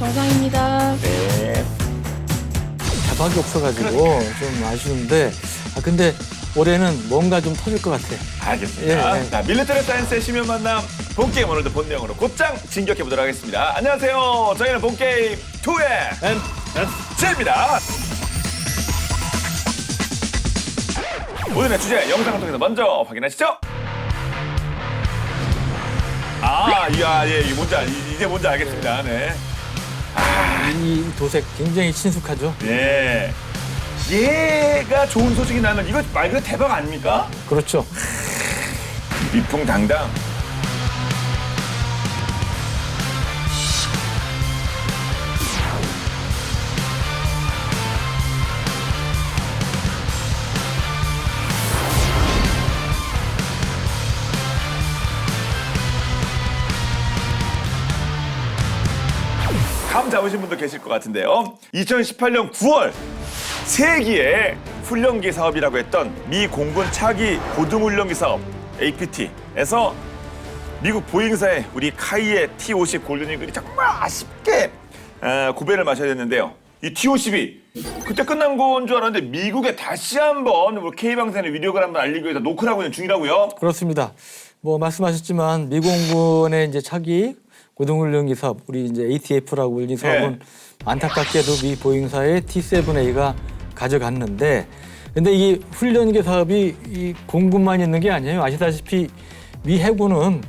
정상입니다. 네. 대박이 없어가지고 좀 아쉬운데 근데 올해는 뭔가 좀 터질 것 같아. 알겠습니다. 예, 예. 자, 밀리터리 사이언스의 심연 만남 본게임 오늘도 본 내용으로 곧장 진격해보도록 하겠습니다. 안녕하세요. 저희는 본게임 2의 NS입니다. 오늘의 주제 영상을 통해서 먼저 확인하시죠. 이게 이제 뭔지 알겠습니다. 네. 이 도색 굉장히 친숙하죠. 예. 얘가 좋은 소식이 나면 이거 말 그대로 대박 아닙니까? 그렇죠. 위풍당당. 감 잡으신 분도 계실 것 같은데요. 2018년 9월 세기의 훈련기 사업이라고 했던 미 공군 차기 고등훈련기 사업 APT에서 미국 보잉사의 우리 카이의 T-50 골든이글이 정말 아쉽게 고배를 마셔야 됐는데요. 이 T-50이 그때 끝난 건 줄 알았는데 미국에 다시 한번 K방사의 위력을 한번 알리기 위해서 노크를 하고 있는 중이라고요. 그렇습니다. 뭐 말씀하셨지만 미 공군의 이제 차기 고등훈련기 사업, 우리 이제 ATF라고 불리는 사업은 안타깝게도 미 보잉사의 T-7A가 가져갔는데, 근데 이 훈련기 사업이 이 공군만 있는 게 아니에요. 아시다시피 미 해군은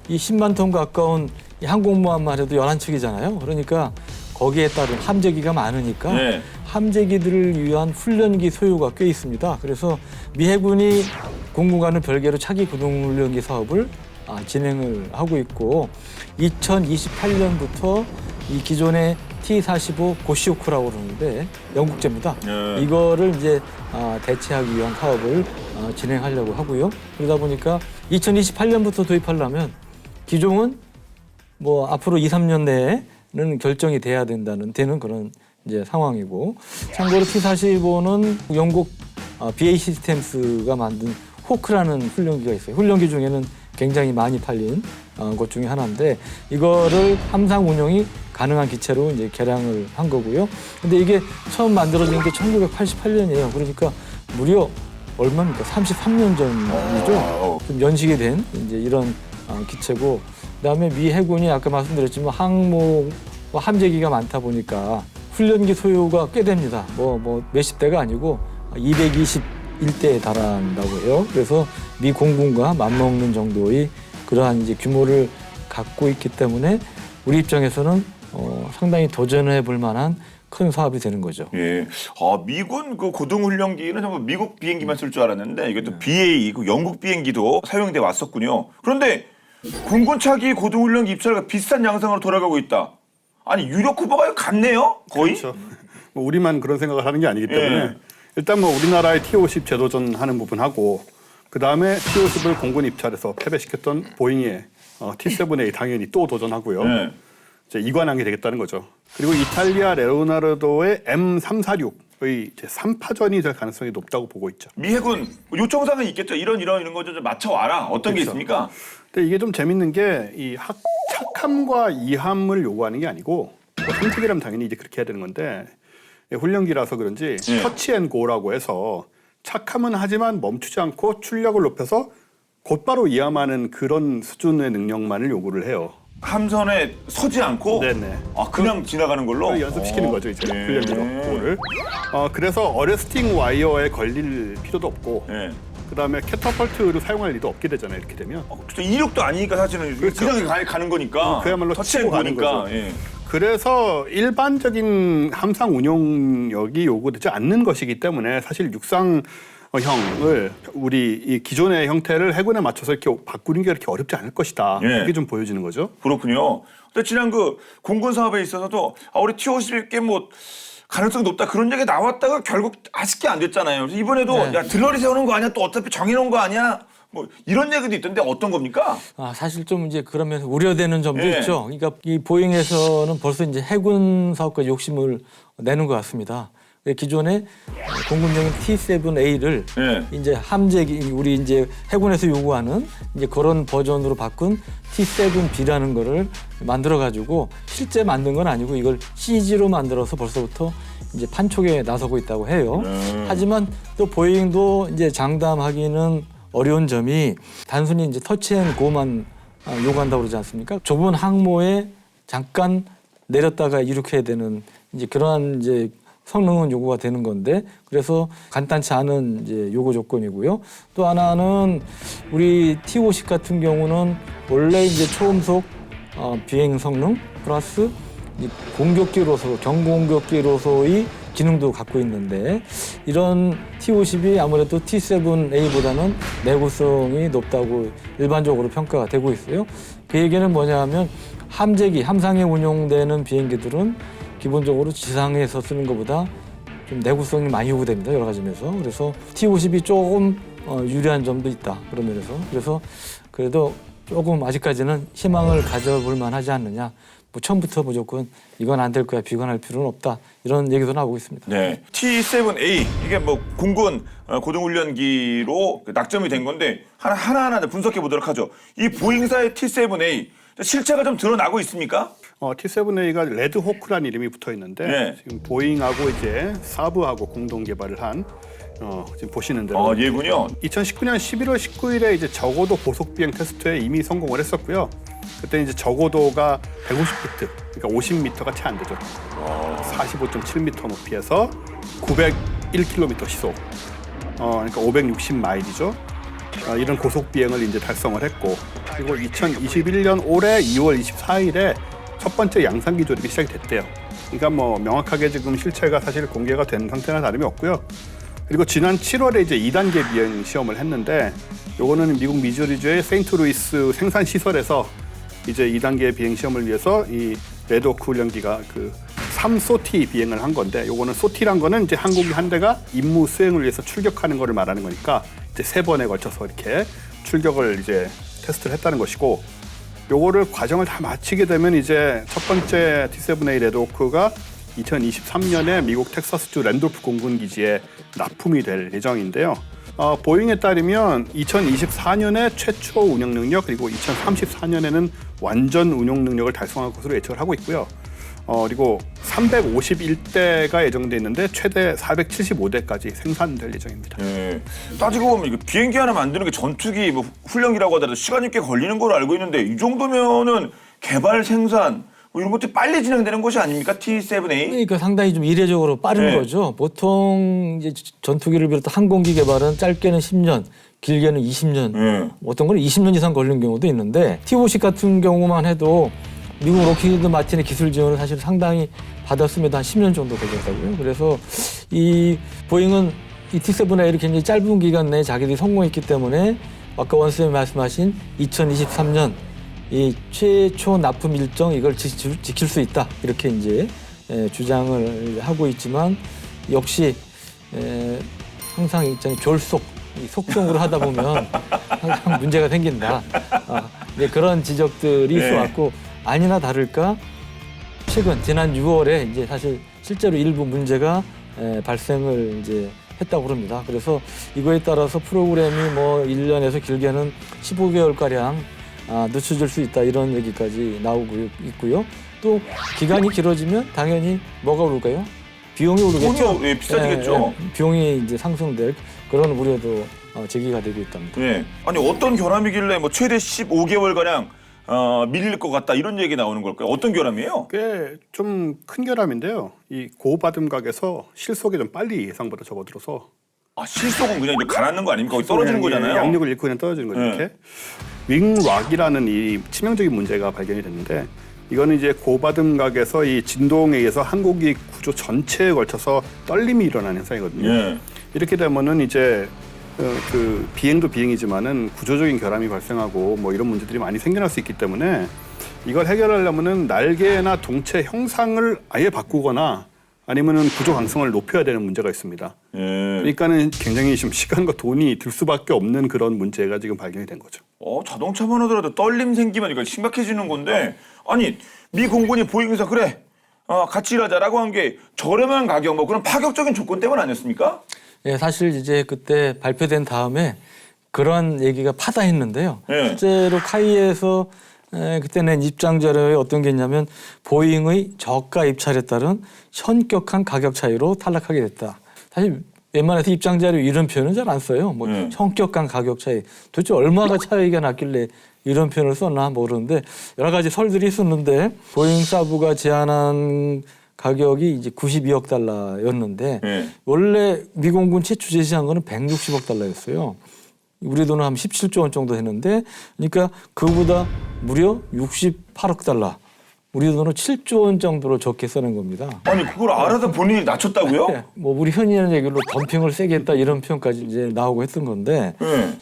이 10만 톤 가까운 이 항공모함만 해도 11척이잖아요. 그러니까 거기에 따른 함재기가 많으니까 함재기들을 위한 훈련기 소요가 꽤 있습니다. 그래서 미 해군이 공군과는 별개로 차기 고등훈련기 사업을 진행을 하고 있고, 2028년부터 이 기존의 T-45 고시오크라고 그러는데 영국제입니다. 이거를 이제 대체하기 위한 사업을 진행하려고 하고요. 그러다 보니까 2028년부터 도입하려면 기종은 뭐 앞으로 2, 3년 내에는 결정이 돼야 되는 그런 이제 상황이고, 참고로 T-45는 영국 BAE 시스템스가 만든 호크라는 훈련기가 있어요. 훈련기 중에는 굉장히 많이 팔린 것 중에 하나인데, 이거를 함상 운용이 가능한 기체로 이제 개량을 한 거고요. 근데 이게 처음 만들어진 게 1988년이에요. 그러니까 무려 얼마입니까? 33년 전이죠. 좀 연식이 된 이제 이런 기체고, 그다음에 미 해군이 아까 말씀드렸지만 항모와 함재기가 많다 보니까 훈련기 소요가 꽤 됩니다. 뭐 몇십 대가 아니고 221대에 달한다고 해요. 그래서 미 공군과 맞먹는 정도의 그러한 이제 규모를 갖고 있기 때문에 우리 입장에서는 상당히 도전해 볼 만한 큰 사업이 되는 거죠. 예. 미군 그 고등훈련기는 정말 미국 비행기만 쓸 줄 알았는데 이것도 BAE, 그 영국 비행기도 사용돼 왔었군요. 그런데 공군 차기 고등훈련기 입찰과 비슷한 양상으로 돌아가고 있다. 아니 유력 후보가 같네요, 거의. 그렇죠. 뭐 우리만 그런 생각을 하는 게 아니기 때문에 일단 뭐 우리나라의 T-50 재도전하는 부분하고, 그 다음에 T-50을 공군 입찰해서 패배시켰던 보잉의 T-7A 당연히 또 도전하고요. 이제 이관왕이 되겠다는 거죠. 그리고 이탈리아 레오나르도의 M346의 이제 3파전이 될 가능성이 높다고 보고 있죠. 미 해군 요청사항이 있겠죠. 이런 거 좀 맞춰와라. 어떤 게 있습니까? 근데 이게 좀 재밌는 게 이 착함과 이함을 요구하는 게 아니고, 뭐 생태계라면 당연히 이제 그렇게 해야 되는 건데, 훈련기라서 그런지 터치앤고라고 해서 착함은 하지만 멈추지 않고 출력을 높여서 곧바로 이함하는 그런 수준의 능력만을 요구를 해요. 함선에 서지 않고 네네. 그냥 지나가는 걸로 연습시키는 거죠, 이제 훈련기로 그거를. 그래서 어레스팅 와이어에 걸릴 필요도 없고, 그다음에 캐터펄트를 사용할 일도 없게 되잖아요, 이렇게 되면. 이륙도 아니니까 사실은 그렇죠. 그냥 가는 거니까. 그야말로 치고 가는 거니까. 거죠. 그래서 일반적인 함상 운용력이 요구되지 않는 것이기 때문에 사실 육상형을 우리 이 기존의 형태를 해군에 맞춰서 이렇게 바꾸는 게 그렇게 어렵지 않을 것이다. 이게 좀 보여지는 거죠. 그렇군요. 근데 지난 그 공군 사업에 있어서도 우리 T-50께 뭐 가능성이 높다 그런 얘기 나왔다가 결국 아쉽게 안 됐잖아요. 그래서 이번에도 야 들러리 세우는 거 아니야? 또 어차피 정해놓은 거 아니야? 뭐 이런 얘기도 있던데 어떤 겁니까? 사실 좀 이제 그러면 우려되는 점도 있죠. 그러니까 이 보잉에서는 벌써 이제 해군 사업까지 욕심을 내는 것 같습니다. 기존의 공군용인 T-7A를 예. 이제 함재기 우리 이제 해군에서 요구하는 이제 그런 버전으로 바꾼 T-7B라는 거를 만들어 가지고 실제 만든 건 아니고 이걸 CG로 만들어서 벌써부터 이제 판촉에 나서고 있다고 해요. 하지만 또 보잉도 이제 장담하기는 어려운 점이 단순히 이제 터치앤고만 요구한다고 그러지 않습니까? 좁은 항모에 잠깐 내렸다가 이륙해야 되는 이제 그러한 이제 성능은 요구가 되는 건데 그래서 간단치 않은 이제 요구 조건이고요. 또 하나는 우리 T-50 같은 경우는 원래 이제 초음속 비행 성능 플러스 이 공격기로서 경공격기로서의 기능도 갖고 있는데 이런 T-50이 아무래도 T-7A보다는 내구성이 높다고 일반적으로 평가가 되고 있어요. 그 얘기는 뭐냐면 함재기, 함상에 운용되는 비행기들은 기본적으로 지상에서 쓰는 것보다 좀 내구성이 많이 요구됩니다. 여러 가지 면에서. 그래서 T-50이 조금 유리한 점도 있다. 그런 면에서. 그래서 그래도 조금 아직까지는 희망을 가져볼 만하지 않느냐. 뭐 처음부터 무조건 이건 안 될 거야, 비관할 필요는 없다. 이런 얘기도 나오고 있습니다. 네. T-7A 이게 뭐 공군 고등훈련기로 낙점이 된 건데 하나하나 분석해 보도록 하죠. 이 보잉사의 T-7A 실체가 좀 드러나고 있습니까? T-7A가 레드 호크라는 이름이 붙어 있는데 네. 지금 보잉하고 이제 사브하고 공동 개발을 한 지금 보시는 대로 예군요. 2019년 11월 19일에 이제 저고도 고속 비행 테스트에 이미 성공을 했었고요. 그때 이제 저고도가 150피트, 그러니까 50m가 채 안 되죠. 45.7m 높이에서 901km 시속, 그러니까 560마일이죠. 이런 고속 비행을 이제 달성을 했고, 그리고 2021년 올해 2월 24일에 첫 번째 양산기 조립이 시작이 됐대요. 그러니까 뭐 명확하게 지금 실체가 사실 공개가 된 상태나 다름이 없고요. 그리고 지난 7월에 이제 2단계 비행 시험을 했는데, 요거는 미국 미주리주의 세인트루이스 생산 시설에서 이제 2단계 비행 시험을 위해서 이 레드호크 훈련기가 그 3소티 비행을 한 건데, 요거는 소티란 거는 이제 항공기 한 대가 임무 수행을 위해서 출격하는 거를 말하는 거니까 이제 3번에 걸쳐서 이렇게 출격을 이제 테스트를 했다는 것이고, 요거를 과정을 다 마치게 되면 이제 첫 번째 T-7A 레드호크가 2023년에 미국 텍사스주 랜돌프 공군기지에 납품이 될 예정인데요. 보잉에 따르면 2024년에 최초 운영 능력, 그리고 2034년에는 완전 운용 능력을 달성할 것으로 예측을 하고 있고요. 그리고 351대가 예정돼 있는데 최대 475대까지 생산될 예정입니다. 네. 따지고 보면 이거 비행기 하나 만드는 게 전투기 뭐 훈련기라고 하더라도 시간이 꽤 걸리는 걸로 알고 있는데 이 정도면은 개발 생산 뭐 이런 것들이 빨리 진행되는 것이 아닙니까? T-7A? 그러니까 상당히 좀 이례적으로 빠른 네. 거죠. 보통 이제 전투기를 비롯한 항공기 개발은 짧게는 10년, 길게는 20년, 어떤 건 20년 이상 걸리는 경우도 있는데 T-50 같은 경우만 해도 미국 록히드 마틴의 기술 지원을 사실 상당히 받았음에도 한 10년 정도 걸렸다고요. 그래서 이 보잉은 이 T-7A를 굉장히 짧은 기간 내에 자기들이 성공했기 때문에 아까 원 선생님이 말씀하신 2023년 이 최초 납품 일정 이걸 지킬 수 있다 이렇게 이제 주장을 하고 있지만 역시 항상 있잖아요 졸속 속성으로 하다 보면 항상 문제가 생긴다. 네, 그런 지적들이 있어왔고 아니나 다를까 최근 지난 6월에 이제 사실 실제로 일부 문제가 발생을 이제 했다고 합니다. 그래서 이거에 따라서 프로그램이 뭐 1년에서 길게는 15개월가량 늦춰질 수 있다 이런 얘기까지 나오고 있고요. 또 기간이 길어지면 당연히 뭐가 오를까요? 비용이 오르겠죠. 네, 비싸지겠죠. 비용이 이제 상승될 그런 우려도 제기가 되고 있답니다. 네. 아니 어떤 결함이길래 뭐 최대 15개월 가량 밀릴 것 같다 이런 얘기 나오는 걸까요? 어떤 결함이에요? 꽤 좀 큰 결함인데요. 이 고받음각에서 실속이 좀 빨리 예상보다 접어들어서 실속은 그냥 이제 가라앉는 거 아닙니까? 거기 떨어지는 거잖아요. 양력을 잃고 그냥 떨어지는 거죠. 이렇게 윙락이라는 이 치명적인 문제가 발견이 됐는데, 이거는 이제 고받음각에서 이 진동에 의해서 항공기 구조 전체에 걸쳐서 떨림이 일어나는 현상이거든요. 이렇게 되면은 이제 그 비행도 비행이지만은 구조적인 결함이 발생하고 뭐 이런 문제들이 많이 생겨날 수 있기 때문에 이걸 해결하려면은 날개나 동체 형상을 아예 바꾸거나 아니면은 구조 강성을 높여야 되는 문제가 있습니다. 그러니까는 굉장히 좀 시간과 돈이 들 수밖에 없는 그런 문제가 지금 발견이 된 거죠. 자동차만 하더라도 떨림 생기면 이거 심각해지는 건데, 아니 미 공군이 보잉에서 그래 같이 일하자라고 한 게 저렴한 가격 뭐 그런 파격적인 조건 때문 아니었습니까? 예, 사실 이제 그때 발표된 다음에 그런 얘기가 파다했는데요. 예. 실제로 카이에서 그때 낸 입장 자료에 어떤 게 있냐면 보잉의 저가 입찰에 따른 현격한 가격 차이로 탈락하게 됐다. 사실 웬만해서 입장 자료 이런 표현은 잘 안 써요. 뭐 현격한 가격 차이. 도대체 얼마가 차이가 났길래 이런 표현을 썼나 모르는데 여러 가지 설들이 있었는데 보잉 사부가 제안한 가격이 이제 92억 달러였는데 원래 미공군 최초 제시한 거는 160억 달러였어요. 우리 돈은 한 17조 원 정도 했는데 그러니까 그보다 무려 68억 달러. 우리 돈으로 7조 원 정도로 적게 쓰는 겁니다. 아니 그걸 알아서 본인이 낮췄다고요? 네. 뭐 우리 흔히 하는 얘기로 덤핑을 세게 했다 이런 표현까지 이제 나오고 했던 건데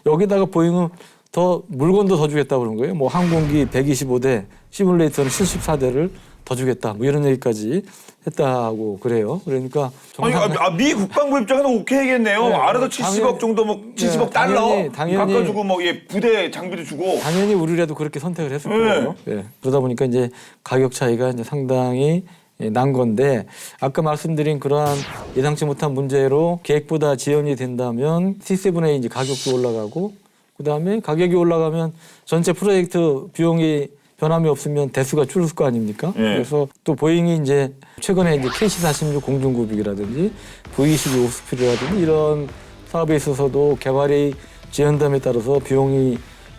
여기다가 보잉은 더 물건도 더 주겠다 그런 거예요. 뭐 항공기 125대, 시뮬레이터는 74대를 더 주겠다. 뭐 이런 얘기까지 했다고 그래요. 그러니까 아니, 미 국방부 입장에서 오케이겠네요. 네, 알아서 당연히, 70억 정도 뭐 70억 달러 당연히 깎아주고 뭐 부대 장비도 주고. 당연히 우리라도 그렇게 선택을 했을 거예요. 예. 그러다 보니까 이제 가격 차이가 이제 상당히 난 건데 아까 말씀드린 그러한 예상치 못한 문제로 계획보다 지연이 된다면 T7A 이제 가격도 올라가고 그다음에 가격이 올라가면 전체 프로젝트 비용이 변함이 없으면 대수가 줄을 거 아닙니까? 그래서 또 보잉이 이제 최근에 이제 KC-46 공중구빅이라든지 V-22 오스피드라든지 이런 사업에 있어서도 개발이 지연됨에 따라서 비용이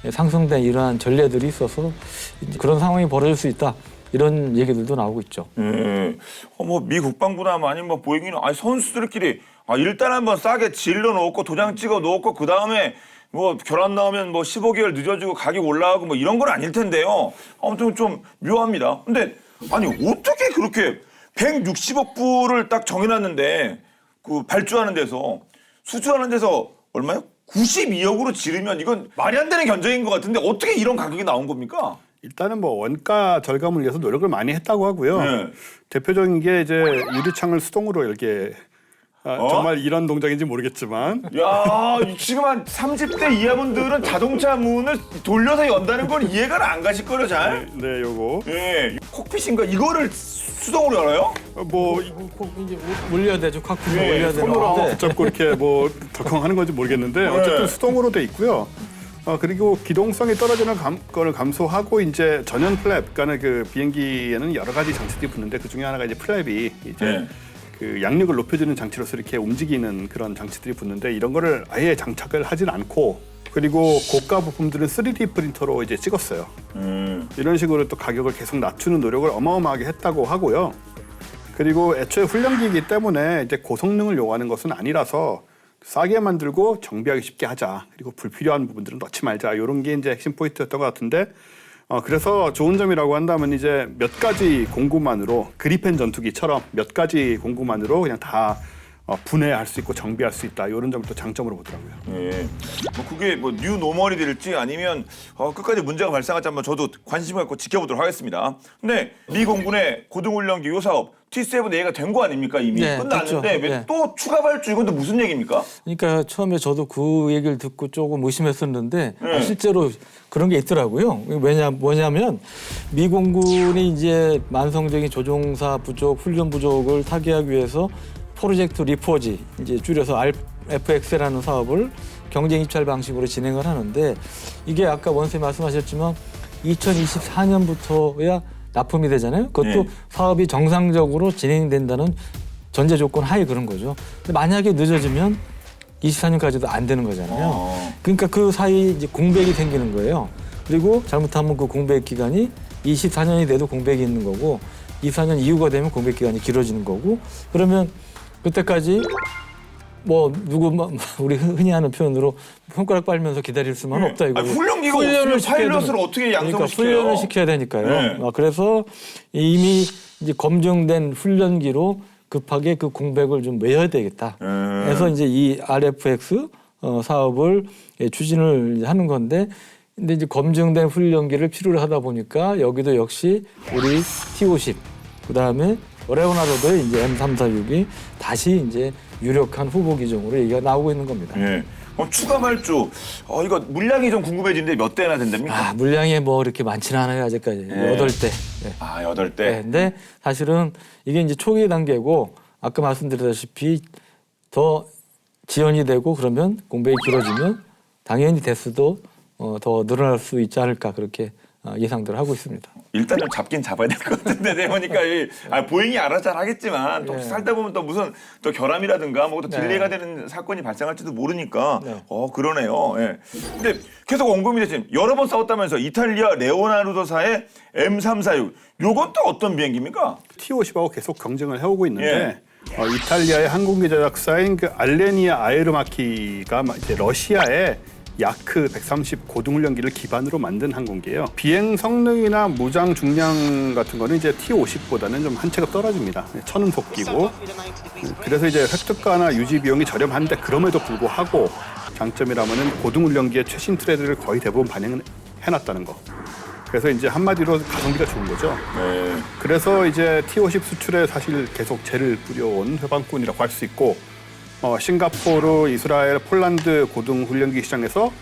상승된 이러한 전례들이 있어서 이제 그런 상황이 벌어질 수 있다. 이런 얘기들도 나오고 있죠. 뭐 미 국방부나 아니면 뭐 보잉이나 선수들끼리 일단 한번 싸게 질러 놓고 도장 찍어 놓고 그 다음에 뭐 결혼 나오면 뭐 15개월 늦어지고 가격 올라가고 뭐 이런 건 아닐 텐데요. 아무튼 좀 묘합니다. 근데 아니 어떻게 그렇게 160억 불을 딱 정해놨는데 그 발주하는 데서 수주하는 데서 얼마요? 92억으로 지르면 이건 말이 안 되는 견적인 것 같은데 어떻게 이런 가격이 나온 겁니까? 일단은 뭐 원가 절감을 위해서 노력을 많이 했다고 하고요. 대표적인 게 이제 유리창을 수동으로 이렇게 정말 이런 동작인지 모르겠지만 야 지금 한 30대 이하분들은 자동차 문을 돌려서 연다는 건 이해가 안 가실 거예요 잘? 네, 요거 콕핏인가 이거를 수동으로 열어요? 뭐 이제 올려야 되죠. 칵핏을 올려야 손으로 되는데 붙잡고 이렇게 뭐 덜컹하는 건지 모르겠는데 어쨌든 수동으로 돼 있고요. 그리고 기동성이 떨어지는 거를 감소하고 이제 전연 플랩, 그러니까 그 비행기에는 여러 가지 장치들이 붙는데 그 중에 하나가 이제 플랩이 이제 그 양력을 높여주는 장치로서 이렇게 움직이는 그런 장치들이 붙는데 이런 거를 아예 장착을 하진 않고 그리고 고가 부품들은 3D 프린터로 이제 찍었어요. 이런 식으로 또 가격을 계속 낮추는 노력을 어마어마하게 했다고 하고요. 그리고 애초에 훈련기이기 때문에 이제 고성능을 요구하는 것은 아니라서 싸게 만들고 정비하기 쉽게 하자. 그리고 불필요한 부분들은 넣지 말자. 이런 게 이제 핵심 포인트였던 것 같은데 그래서 좋은 점이라고 한다면 이제 몇 가지 공구만으로 그리펜 전투기처럼 몇 가지 공구만으로 그냥 다 분해할 수 있고 정비할 수 있다. 이런 점을 또 장점으로 보더라고요. 뭐 그게 뭐 뉴 노멀이 될지 아니면 끝까지 문제가 발생할지 한번 저도 관심 갖고 지켜보도록 하겠습니다. 근데 미 공군의 고등훈련기 요 사업 T7A가 된 거 아닙니까 이미 네, 끝났는데 됐죠. 왜 또 추가 발주 이건 또 무슨 얘기입니까? 그러니까 처음에 저도 그 얘기를 듣고 조금 의심했었는데 실제로 그런 게 있더라고요. 뭐냐면 미 공군이 이제 만성적인 조종사 부족, 훈련 부족을 타개하기 위해서 프로젝트 리포지 이제 줄여서 RFX라는 사업을 경쟁 입찰 방식으로 진행을 하는데 이게 아까 원쌤 말씀하셨지만 2024년부터야 납품이 되잖아요. 그것도 사업이 정상적으로 진행된다는 전제 조건 하에 그런 거죠. 근데 만약에 늦어지면 24년까지도 안 되는 거잖아요. 그러니까 그 사이 이제 공백이 생기는 거예요. 그리고 잘못하면 그 공백 기간이 24년이 돼도 공백이 있는 거고 24년 이후가 되면 공백 기간이 길어지는 거고 그러면 그때까지 뭐 우리 흔히 하는 표현으로 손가락 빨면서 기다릴 수만 없다 이거. 훈련기가 없으면 파일럿을 어떻게 양성을 그러니까 시켜요? 훈련을 시켜야 되니까요. 그래서 이미 이제 검증된 훈련기로 급하게 그 공백을 좀 메워야 되겠다. 그래서 이제 이 RFX 사업을 추진을 하는 건데, 근데 이제 검증된 훈련기를 필요로 하다 보니까 여기도 역시 우리 T-50 그다음에 레오나르도의 이제 M346이 다시 이제 유력한 후보 기종으로 얘기가 나오고 있는 겁니다. 추가 발주 이거 물량이 좀 궁금해지는데 몇 대나 된답니까? 물량이 뭐 이렇게 많지는 않아요, 아직까지. 네. 8대. 네. 8대. 네, 근데 사실은 이게 이제 초기 단계고 아까 말씀드렸다시피 더 지연이 되고 그러면 공백이 길어지면 당연히 대수도 더 늘어날 수 있지 않을까 그렇게 예상들을 하고 있습니다. 일단은 잡긴 잡아야 될 것 같은데 내 보니까 보잉이 알아서 잘 하겠지만 또 네. 살다 보면 또 무슨 또 결함이라든가 뭐 또 네. 딜레이가 되는 사건이 발생할지도 모르니까 네. 그러네요. 예. 근데 계속 언급이 됐지만 여러 번 싸웠다면서 이탈리아 레오나르도사의 M346 요건 또 어떤 비행기입니까? T50하고 계속 경쟁을 해오고 있는데 이탈리아의 항공기 제작사인 그 알레니아 아에로마키가 이제 러시아의 야크 130 고등훈련기를 기반으로 만든 항공기예요. 비행 성능이나 무장 중량 같은 거는 이제 T50보다는 좀 한 체급 떨어집니다. 천음속기고 그래서 이제 획득가나 유지 비용이 저렴한데 그럼에도 불구하고 장점이라면은 고등훈련기의 최신 트렌드를 거의 대부분 반영을 해놨다는 거. 그래서 이제 한마디로 가성비가 좋은 거죠. 네. 그래서 이제 T50 수출에 사실 계속 재를 뿌려온 회방꾼이라고 할 수 있고 싱가포르, 이스라엘, 폴란드 고등훈련기 시장에서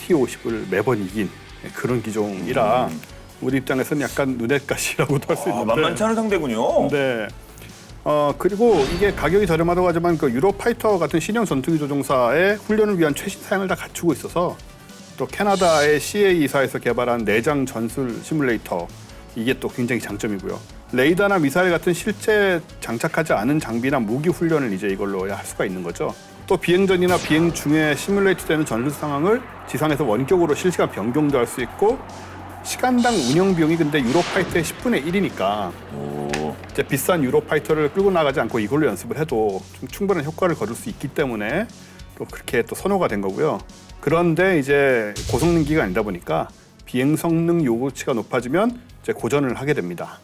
T50을 매번 이긴 그런 기종이라 우리 입장에서는 약간 눈엣가시라고도 할 수 있는데 만만치 않은 상대군요. 네. 그리고 이게 가격이 저렴하다고 하지만 그 유로파이터 같은 신형 전투기 조종사의 훈련을 위한 최신 사양을 다 갖추고 있어서 또 캐나다의 CAE사에서 개발한 내장 전술 시뮬레이터 이게 또 굉장히 장점이고요. 레이더나 미사일 같은 실제 장착하지 않은 장비나 무기 훈련을 이제 이걸로 할 수가 있는 거죠. 또 비행 전이나 비행 중에 시뮬레이트되는 전술 상황을 지상에서 원격으로 실시간 변경도 할 수 있고 시간당 운영 비용이 근데 유로파이터의 10분의 1이니까 이제 비싼 유로파이터를 끌고 나가지 않고 이걸로 연습을 해도 좀 충분한 효과를 거둘 수 있기 때문에 또 그렇게 또 선호가 된 거고요. 그런데 이제 고성능기가 아니다 보니까 비행 성능 요구치가 높아지면 이제 고전을 하게 됩니다.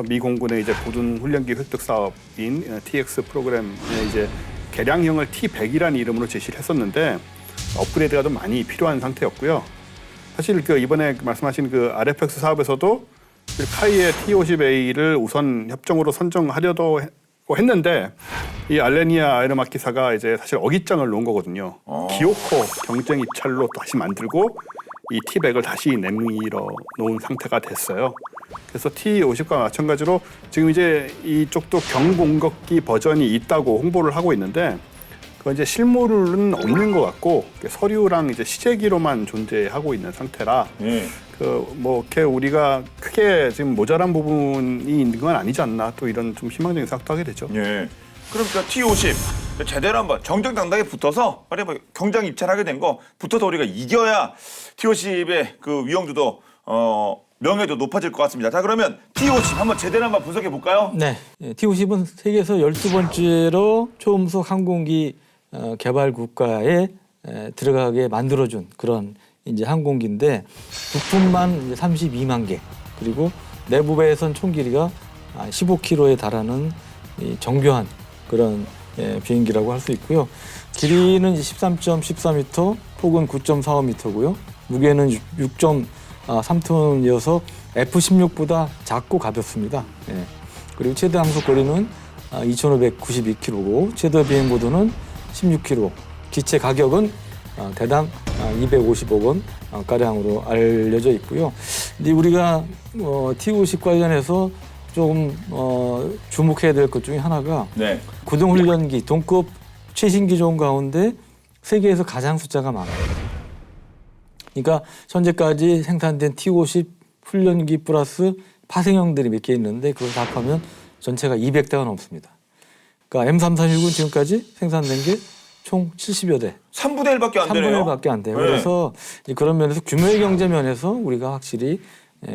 미 공군의 이제 고등 훈련기 획득 사업인 TX 프로그램에 이제 개량형을 T100이라는 이름으로 제시를 했었는데 업그레이드가 좀 많이 필요한 상태였고요. 사실 그 이번에 말씀하신 그 RFX 사업에서도 카이의 T50A를 우선 협정으로 선정하려도 했는데 이 알레니아 아에로마키사가 이제 사실 어깃장을 놓은 거거든요. 기어코 경쟁 입찰로 다시 만들고 이 T100을 다시 내밀어 놓은 상태가 됐어요. 그래서 T50과 마찬가지로 지금 이제 이쪽도 경공격기 버전이 있다고 홍보를 하고 있는데 그건 이제 실물은 없는 것 같고 서류랑 이제 시제기로만 존재하고 있는 상태라 뭐 이렇게 우리가 크게 지금 모자란 부분이 있는 건 아니지 않나 또 이런 좀 희망적인 생각도 하게 되죠. 예. 그럼 그 T50 제대로 한번 정정당당하게 붙어서 뭐 경쟁 입찰하게 된 거 붙어서 우리가 이겨야 T50의 그 위용도도 명예도 높아질 것 같습니다. 자 그러면 T50 한번 제대로 한번 분석해 볼까요? 네. T50은 세계에서 12번째로 초음속 항공기 개발 국가에 들어가게 만들어준 그런 이제 항공기인데 부품만 이제 32만 개 그리고 내부 배선 총 길이가 15km에 달하는 이 정교한 그런 비행기라고 할 수 있고요. 길이는 13.14m, 폭은 9.45m고요. 무게는 6.3톤이어서 F-16보다 작고 가볍습니다. 그리고 최대 항속 거리는 2,592km고 최대 비행 고도는 16km. 기체 가격은 대당 250억 원 가량으로 알려져 있고요. 근데 우리가 T50 관련해서 조금 주목해야 될 것 중에 하나가 고등훈련기 동급 최신 기종 가운데 세계에서 가장 숫자가 많아요. 그러니까 현재까지 생산된 T50 훈련기 플러스 파생형들이 몇 개 있는데 그걸 다 합하면 전체가 200대가 넘습니다. 그러니까 M346은 지금까지 생산된 게 총 70여 대. 3분의 1밖에 안 되네요. 3분의 1밖에 안 돼요. 그래서 그런 면에서 규모의 경제 면에서 우리가 확실히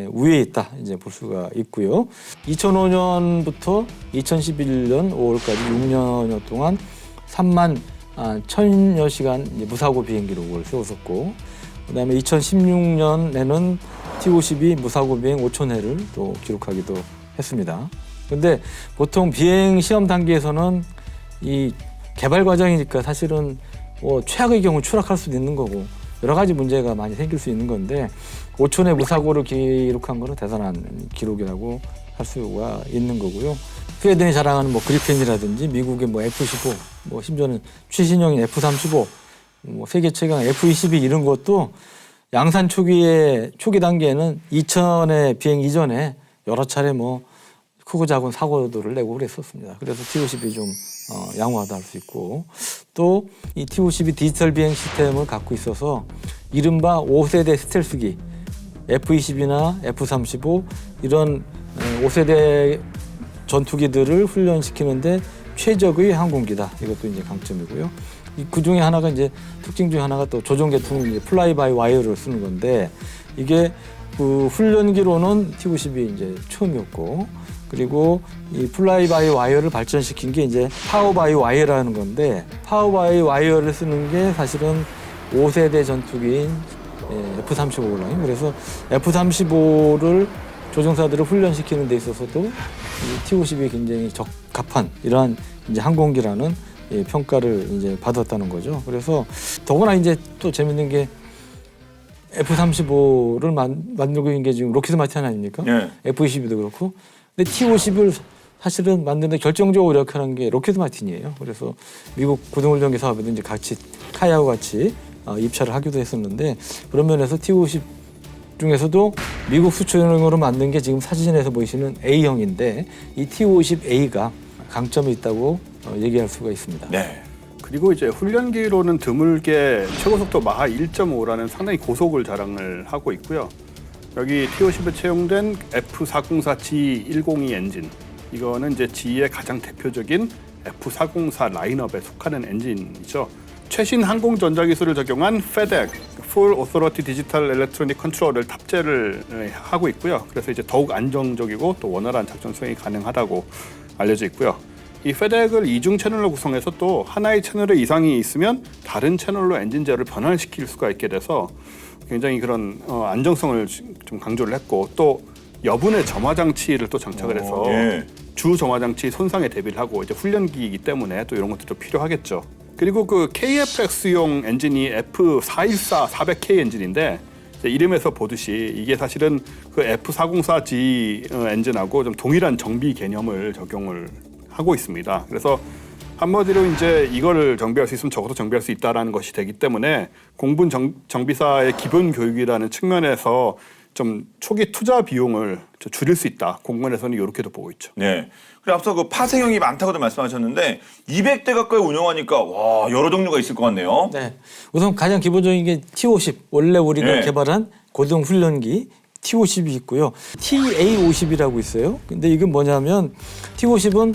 우위에 있다 이제 볼 수가 있고요. 2005년부터 2011년 5월까지 6년여 동안 3만 1,000여 시간 무사고 비행 기록을 세웠었고, 그다음에 2016년에는 T50이 무사고 비행 5,000회를 또 기록하기도 했습니다. 그런데 보통 비행 시험 단계에서는 이 개발 과정이니까 사실은 최악의 경우 추락할 수도 있는 거고 여러 가지 문제가 많이 생길 수 있는 건데 5,000회 무사고를 기록한 거는 대단한 기록이라고 할 수가 있는 거고요. 스웨덴이 자랑하는 그리펜이라든지 미국의 F-15, 심지어는 최신형인 F-35 뭐 세계 최강 F-22 이런 것도 양산 초기 단계에는 2000의 비행 이전에 여러 차례 뭐 크고 작은 사고들을 내고 그랬었습니다. 그래서 T-52 좀 양호하다 할 수 있고 또 이 T-52 디지털 비행 시스템을 갖고 있어서 이른바 5세대 스텔스기 F-22나 F-35 이런 5세대 전투기들을 훈련시키는데 최적의 항공기다. 이것도 이제 강점이고요. 그 중에 하나가 이제 특징 중에 하나가 또 조종 계통이 이제 플라이 바이 와이어를 쓰는 건데 이게 그 훈련기로는 T-52 이제 처음이었고 그리고 이 플라이 바이 와이어를 발전시킨 게 이제 파워 바이 와이어라는 건데 파워 바이 와이어를 쓰는 게 사실은 5세대 전투기인 F-35랑 그래서 F-35를 조종사들을 훈련시키는 데 있어서도 이 T-52에 굉장히 적합한 이러한 이제 항공기라는 평가를 이제 받았다는 거죠. 그래서 더구나 이제 또 재밌는 게 F-35를 만들고 있는 게 지금 록히드 마틴 아닙니까? 예. F-22도 그렇고. 근데 T-50을 사실은 만드는데 결정적으로 역할한 게 록히드 마틴이에요. 그래서 미국 고등훈련기 사업에도 이제 같이 카야와 같이 입찰을 하기도 했었는데 그런 면에서 T-50 중에서도 미국 수출용으로 만든 게 지금 사진에서 보이시는 A형인데 이 T-50A가 강점이 있다고 얘기할 수가 있습니다. 네. 그리고 이제 훈련기로는 드물게 최고속도 마하 1.5라는 상당히 고속을 자랑을 하고 있고요. 여기 T-50에 채용된 F404G102 엔진, 이거는 이제 GE의 가장 대표적인 F404 라인업에 속하는 엔진이죠. 최신 항공 전자 기술을 적용한 FADEC, Full Authority Digital Electronic Control을 탑재를 하고 있고요. 그래서 이제 더욱 안정적이고 또 원활한 작전 수행이 가능하다고 알려져 있고요. 이 FADEC을 이중 채널로 구성해서 또 하나의 채널에 이상이 있으면 다른 채널로 엔진 제어를 변환시킬 수가 있게 돼서 굉장히 그런 안정성을 좀 강조를 했고 또 여분의 점화 장치를 또 장착을 해서 예. 주 점화 장치 손상에 대비를 하고 이제 훈련기이기 때문에 또 이런 것들도 필요하겠죠. 그리고 그 KF-X용 엔진이 F414 400K 엔진인데 이름에서 보듯이 이게 사실은 그 F404G 엔진하고 좀 동일한 정비 개념을 적용을 하고 있습니다. 그래서 한마디로 이제 이거를 정비할 수 있으면 저것도 정비할 수 있다라는 것이 되기 때문에 공군 정비사의 기본 교육이라는 측면에서 좀 초기 투자 비용을 줄일 수 있다. 공군에서는 이렇게도 보고 있죠. 네. 그리고 앞서 그 파생형이 많다고도 말씀하셨는데 200대 가까이 운영하니까 와 여러 종류가 있을 것 같네요. 네. 우선 가장 기본적인 게 T-50 원래 우리가 네. 개발한 고등 훈련기 T-50이 있고요. TA-50이라고 있어요. 근데 이건 뭐냐면 T-50은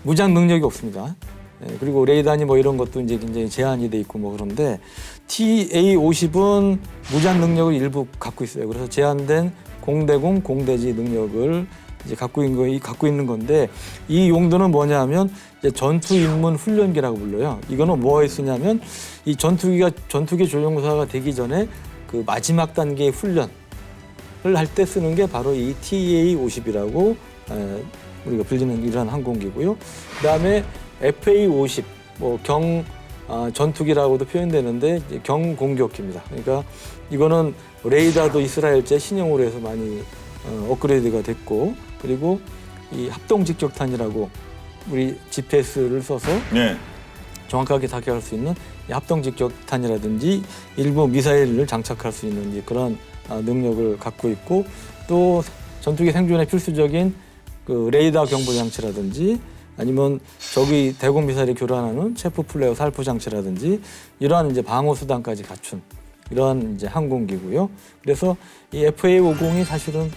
무장 능력이 없습니다. 네, 그리고 레이더니 뭐 이런 것도 이제 굉장히 제한이 돼 있고 뭐 그런데 TA-50은 무장 능력을 일부 갖고 있어요. 그래서 제한된 공대공, 공대지 능력을 이제 갖고 있는 건데 이 용도는 뭐냐면 이제 전투 입문 훈련기라고 불러요. 이거는 뭐에 쓰냐면 이 전투기 조종사가 되기 전에 그 마지막 단계의 훈련을 할 때 쓰는 게 바로 이 TA-50이라고 우리가 불리는 이러한 항공기고요. 그다음에 FA-50 뭐 전투기라고도 표현되는데 경공격기입니다. 그러니까 이거는 레이더도 이스라엘제 신형으로 해서 많이 업그레이드가 됐고 그리고 이 합동 직격탄이라고 우리 GPS를 써서 네. 정확하게 타격할 수 있는 이 합동 직격탄이라든지 일부 미사일을 장착할 수 있는 이제 그런 능력을 갖고 있고 또 전투기 생존에 필수적인 그 레이더 경보 장치라든지 아니면 적의 대공 미사일을 교란하는 체프 플레어 살포 장치라든지 이러한 이제 방어 수단까지 갖춘 이러한 이제 항공기고요. 그래서 이 FA-50이 사실은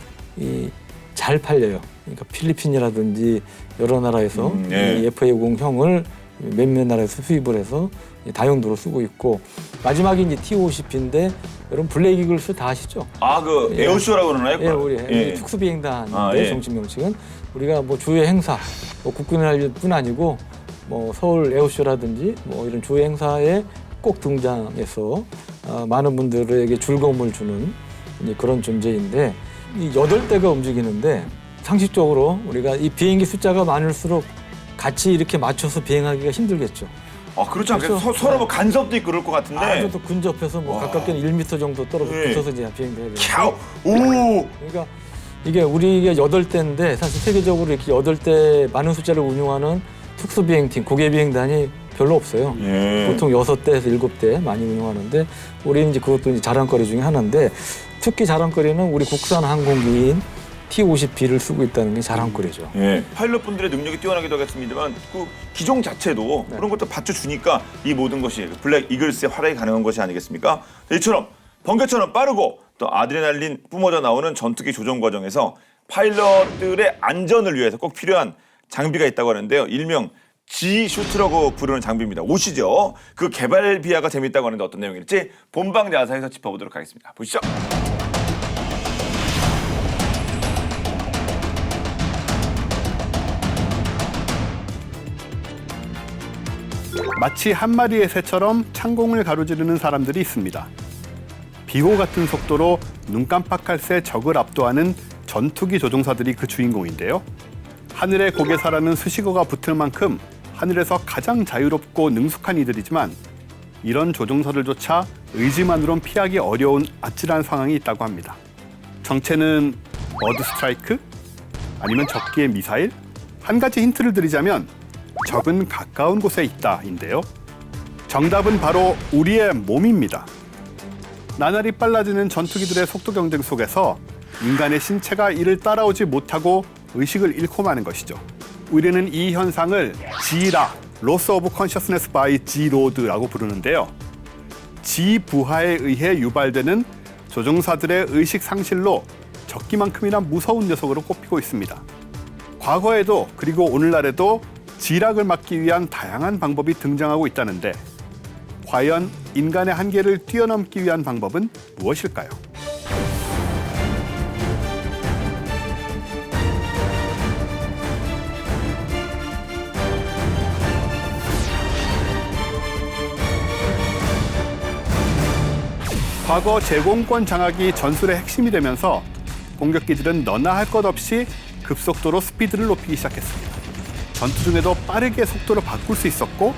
잘 팔려요. 그러니까 필리핀이라든지 여러 나라에서 네. 이 FA-50형을 몇몇 나라에서 수입을 해서 다용도로 쓰고 있고 마지막이 이제 T-50인데 여러분 블랙 이글스 다 아시죠? 아 그 예. 에어쇼라고 그러나요? 예, 우리 예. 특수비행단인데 예. 정식 명칭은 우리가 뭐 주요 행사, 뭐 국군뿐 아니고 뭐 서울 에어쇼라든지 뭐 이런 주요 행사에 꼭 등장해서 많은 분들에게 즐거움을 주는 그런 존재인데 이 8대가 움직이는데 상식적으로 우리가 이 비행기 숫자가 많을수록 같이 이렇게 맞춰서 비행하기가 힘들겠죠. 아 그렇지 않겠어요? 그렇죠. 서로 뭐 간섭도 있고 그럴 것 같은데. 아주 또 근접해서 뭐 가깝게는 1m 정도 떨어져 네. 붙어서 이제 비행을 해야 되는데 캬우! 오! 그러니까 이게 우리가 8대인데 사실 세계적으로 이렇게 8대 많은 숫자를 운용하는 특수비행팀, 고개비행단이 별로 없어요. 예. 보통 6대에서 7대 많이 운영하는데 우리는 이제 그것도 이제 자랑거리 중에 하나인데 특히 자랑거리는 우리 국산 항공기인 T-50B를 쓰고 있다는 게 자랑거리죠. 예. 파일럿 분들의 능력이 뛰어나기도 하겠습니다만 그 기종 자체도 그런 것도 받쳐주니까 이 모든 것이 블랙 이글스의 활약이 가능한 것이 아니겠습니까? 이처럼 번개처럼 빠르고 또 아드레날린 뿜어져 나오는 전투기 조종 과정에서 파일럿들의 안전을 위해서 꼭 필요한 장비가 있다고 하는데요. 일명 G-슈트라고 부르는 장비입니다. 옷이죠. 그 개발 비하가 재밌다고 하는데 어떤 내용일지 본방 야사에서 짚어보도록 하겠습니다. 보시죠. 마치 한 마리의 새처럼 창공을 가로지르는 사람들이 있습니다. 비호 같은 속도로 눈 깜빡할 새 적을 압도하는 전투기 조종사들이 그 주인공인데요. 하늘에 고개사라는 수식어가 붙을 만큼 하늘에서 가장 자유롭고 능숙한 이들이지만 이런 조종사들조차 의지만으론 피하기 어려운 아찔한 상황이 있다고 합니다. 정체는 어드 스트라이크? 아니면 적기의 미사일? 한 가지 힌트를 드리자면 적은 가까운 곳에 있다인데요. 정답은 바로 우리의 몸입니다. 나날이 빨라지는 전투기들의 속도 경쟁 속에서 인간의 신체가 이를 따라오지 못하고 의식을 잃고 마는 것이죠. 우리는 이 현상을 G락, Loss of Consciousness by G-Load라고 부르는데요. G-부하에 의해 유발되는 조종사들의 의식 상실로 적기만큼이나 무서운 녀석으로 꼽히고 있습니다. 과거에도 그리고 오늘날에도 G락을 막기 위한 다양한 방법이 등장하고 있다는데 과연 인간의 한계를 뛰어넘기 위한 방법은 무엇일까요? 과거 제공권 장악이 전술의 핵심이 되면서 공격기들은 너나 할 것 없이 급속도로 스피드를 높이기 시작했습니다. 전투 중에도 빠르게 속도를 바꿀 수 있었고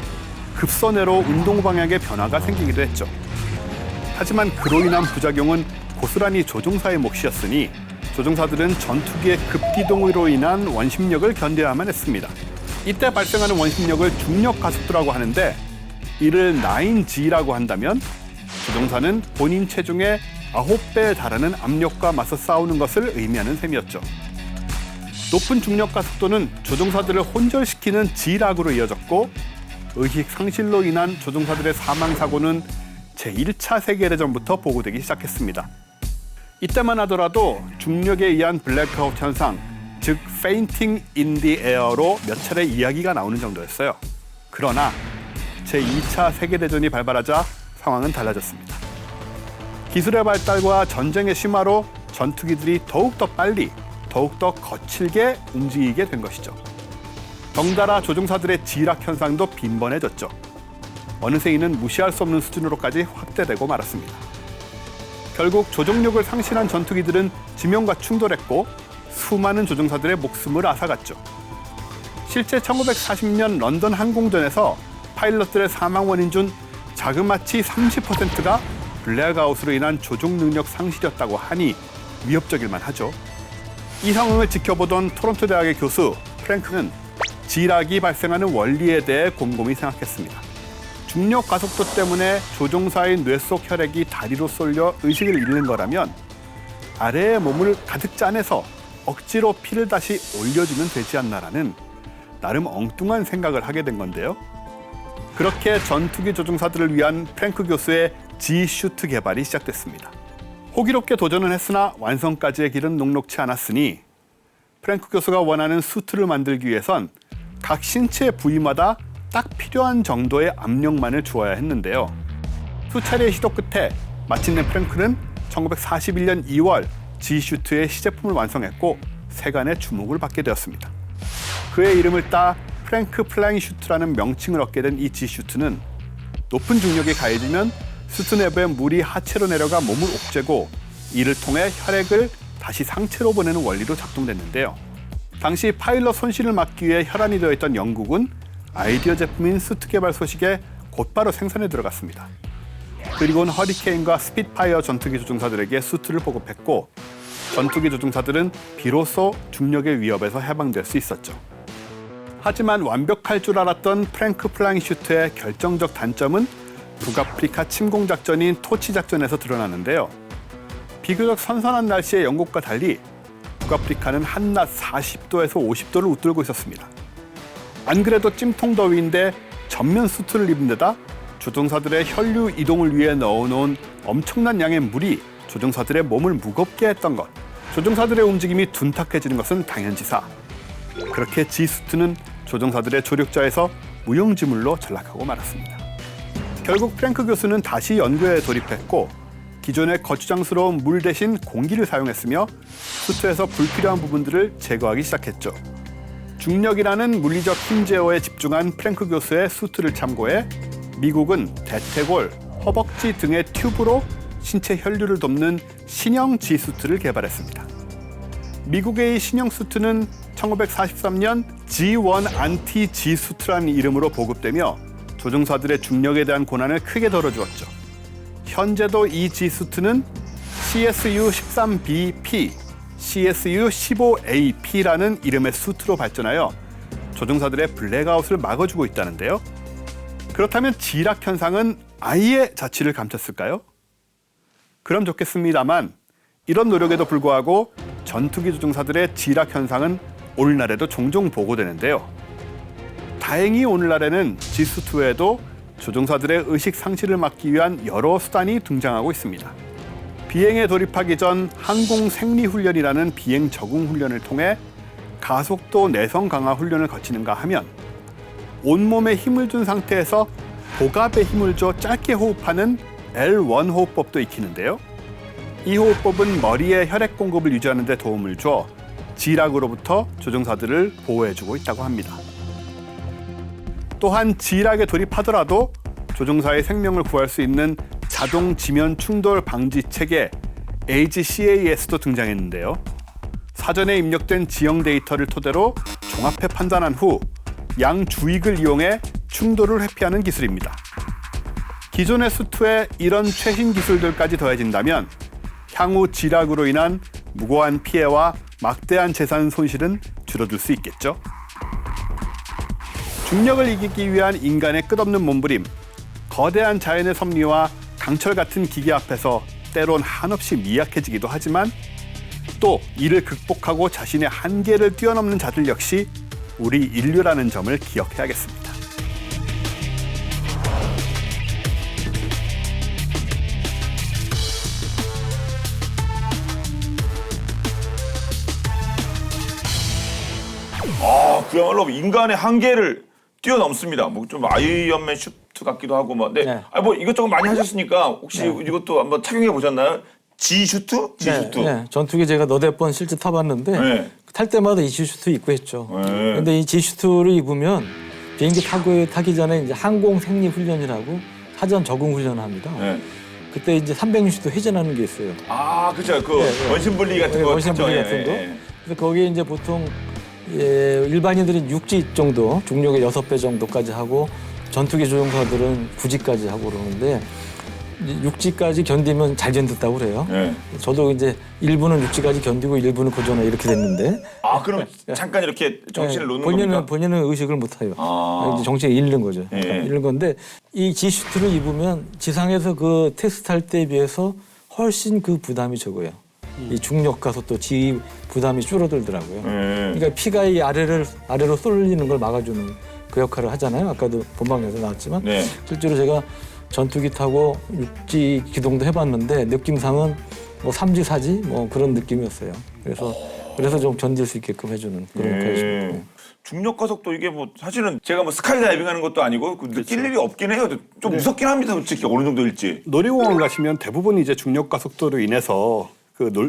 급선회로 운동 방향의 변화가 생기기도 했죠. 하지만 그로 인한 부작용은 고스란히 조종사의 몫이었으니 조종사들은 전투기의 급기동으로 인한 원심력을 견뎌야만 했습니다. 이때 발생하는 원심력을 중력 가속도라고 하는데 이를 9G라고 한다면 조종사는 본인 체중의 9배에 달하는 압력과 맞서 싸우는 것을 의미하는 셈이었죠. 높은 중력 가속도는 조종사들을 혼절시키는 G락으로 이어졌고 의식 상실로 인한 조종사들의 사망 사고는 제1차 세계대전부터 보고되기 시작했습니다. 이때만 하더라도 중력에 의한 블랙아웃 현상, 즉 fainting in the air로 몇 차례 이야기가 나오는 정도였어요. 그러나 제2차 세계대전이 발발하자 상황은 달라졌습니다. 기술의 발달과 전쟁의 심화로 전투기들이 더욱더 빨리, 더욱더 거칠게 움직이게 된 것이죠. 덩달아 조종사들의 G락 현상도 빈번해졌죠. 어느새 이는 무시할 수 없는 수준으로까지 확대되고 말았습니다. 결국 조종력을 상실한 전투기들은 지명과 충돌했고 수많은 조종사들의 목숨을 앗아갔죠. 실제 1940년 런던 항공전에서 파일럿들의 사망 원인 중 자그마치 30%가 블랙아웃으로 인한 조종 능력 상실이었다고 하니 위협적일만 하죠. 이 상황을 지켜보던 토론토 대학의 교수 프랭크는 G락이 발생하는 원리에 대해 곰곰이 생각했습니다. 중력 가속도 때문에 조종사의 뇌 속 혈액이 다리로 쏠려 의식을 잃는 거라면 아래의 몸을 가득 짜내서 억지로 피를 다시 올려주면 되지 않나라는 나름 엉뚱한 생각을 하게 된 건데요. 그렇게 전투기 조종사들을 위한 프랭크 교수의 G-슈트 개발이 시작됐습니다. 호기롭게 도전은 했으나 완성까지의 길은 녹록치 않았으니 프랭크 교수가 원하는 수트를 만들기 위해선 각 신체 부위마다 딱 필요한 정도의 압력만을 주어야 했는데요. 수차례의 시도 끝에 마침내 프랭크는 1941년 2월 G-슈트의 시제품을 완성했고 세간의 주목을 받게 되었습니다. 그의 이름을 따 프랭크 플라잉 슈트라는 명칭을 얻게 된 이 G-슈트는 높은 중력이 가해지면 수트 내부의 물이 하체로 내려가 몸을 옥죄고 이를 통해 혈액을 다시 상체로 보내는 원리로 작동됐는데요. 당시 파일럿 손실을 막기 위해 혈안이 되어 있던 영국은 아이디어 제품인 수트 개발 소식에 곧바로 생산에 들어갔습니다. 그리고는 허리케인과 스핏파이어 전투기 조종사들에게 수트를 보급했고 전투기 조종사들은 비로소 중력의 위협에서 해방될 수 있었죠. 하지만 완벽할 줄 알았던 프랭크 플랑슈트의 결정적 단점은 북아프리카 침공 작전인 토치 작전에서 드러나는데요. 비교적 선선한 날씨의 영국과 달리 북아프리카는 한낮 40도에서 50도를 웃돌고 있었습니다. 안 그래도 찜통 더위인데 전면 수트를 입은 데다 조종사들의 혈류 이동을 위해 넣어놓은 엄청난 양의 물이 조종사들의 몸을 무겁게 했던 것, 조종사들의 움직임이 둔탁해지는 것은 당연지사. 그렇게 지수트는 조종사들의 조력자에서 무용지물로 전락하고 말았습니다. 결국 프랭크 교수는 다시 연구에 돌입했고 기존의 거추장스러운 물 대신 공기를 사용했으며 수트에서 불필요한 부분들을 제거하기 시작했죠. 중력이라는 물리적 힘 제어에 집중한 프랭크 교수의 수트를 참고해 미국은 대퇴골, 허벅지 등의 튜브로 신체 혈류를 돕는 신형 G수트를 개발했습니다. 미국의 이 신형 수트는 1943년 G1 안티 G수트라는 이름으로 보급되며 조종사들의 중력에 대한 고난을 크게 덜어주었죠. 현재도 이 G수트는 CSU-13BP, CSU-15AP라는 이름의 수트로 발전하여 조종사들의 블랙아웃을 막아주고 있다는데요. 그렇다면 지락 현상은 아예 자취를 감췄을까요? 그럼 좋겠습니다만 이런 노력에도 불구하고 전투기 조종사들의 지락 현상은 오늘날에도 종종 보고되는데요. 다행히 오늘날에는 G수트 외에도 조종사들의 의식 상실을 막기 위한 여러 수단이 등장하고 있습니다. 비행에 돌입하기 전 항공 생리 훈련이라는 비행 적응 훈련을 통해 가속도 내성 강화 훈련을 거치는가 하면 온몸에 힘을 준 상태에서 복압에 힘을 줘 짧게 호흡하는 L1 호흡법도 익히는데요. 이 호흡법은 머리에 혈액 공급을 유지하는 데 도움을 줘 지락으로부터 조종사들을 보호해주고 있다고 합니다. 또한 지락에 돌입하더라도 조종사의 생명을 구할 수 있는 자동 지면 충돌 방지 체계 AGCAS도 등장했는데요. 사전에 입력된 지형 데이터를 토대로 종합해 판단한 후 양주익을 이용해 충돌을 회피하는 기술입니다. 기존의 수트에 이런 최신 기술들까지 더해진다면 향후 지락으로 인한 무고한 피해와 막대한 재산 손실은 줄어들 수 있겠죠. 중력을 이기기 위한 인간의 끝없는 몸부림, 거대한 자연의 섭리와 강철 같은 기계 앞에서 때론 한없이 미약해지기도 하지만 또 이를 극복하고 자신의 한계를 뛰어넘는 자들 역시 우리 인류라는 점을 기억해야겠습니다. 그야말로 인간의 한계를 뛰어넘습니다. 뭐 좀 아이언맨 슈트 같기도 하고 뭐. 네. 네. 뭐 이것저것 많이 하셨으니까 혹시 이것도 한번 착용해 보셨나요? G슈트? G슈트. 네. 전투기 제가 너댓 번 실제 타봤는데 네. 탈 때마다 이 G슈트 입고 했죠. 네. 근데 이 G슈트를 입으면 비행기 타기 전에 이제 항공 생리 훈련이라고 사전 적응 훈련을 합니다. 네. 그때 이제 360도 회전하는 게 있어요. 아, 그렇죠. 그 네. 원심분리 같은 네, 거. 원심분리 타죠. 같은 거. 예. 그래서 거기에 이제 보통 일반인들은 6지 정도, 중력의 6배 정도까지 하고 전투기 조종사들은 9지까지 하고 그러는데 6지까지 견디면 잘 견뎠다고 그래요. 네. 저도 이제 일부는 6지까지 견디고 일부는 고전에 이렇게 됐는데 아, 그럼 잠깐 이렇게 정신을 놓는 겁니까? 본인은 의식을 못 해요. 아. 이제 정신을 잃는 거죠. 예. 잃는 건데 이 G슈트를 입으면 지상에서 그 테스트할 때에 비해서 훨씬 그 부담이 적어요. 이 중력 가속도 G 부담이 줄어들더라고요. 그러니까 피가 이 아래로 쏠리는 걸 막아주는 그 역할을 하잖아요. 아까도 본방에서 나왔지만 네. 실제로 제가 전투기 타고 6지 기동도 해봤는데 느낌상은 뭐 3지, 4지 뭐 그런 느낌이었어요. 그래서 좀 견딜 수 있게끔 해주는 그런 역할이십니다. 중력 가속도 이게 뭐 사실은 제가 뭐 스카이다이빙 하는 것도 아니고 느낄 일이 없긴 해요. 좀 무섭긴 합니다. 솔직히 어느 정도일지. 놀이공원 가시면 대부분 이제 중력 가속도로 인해서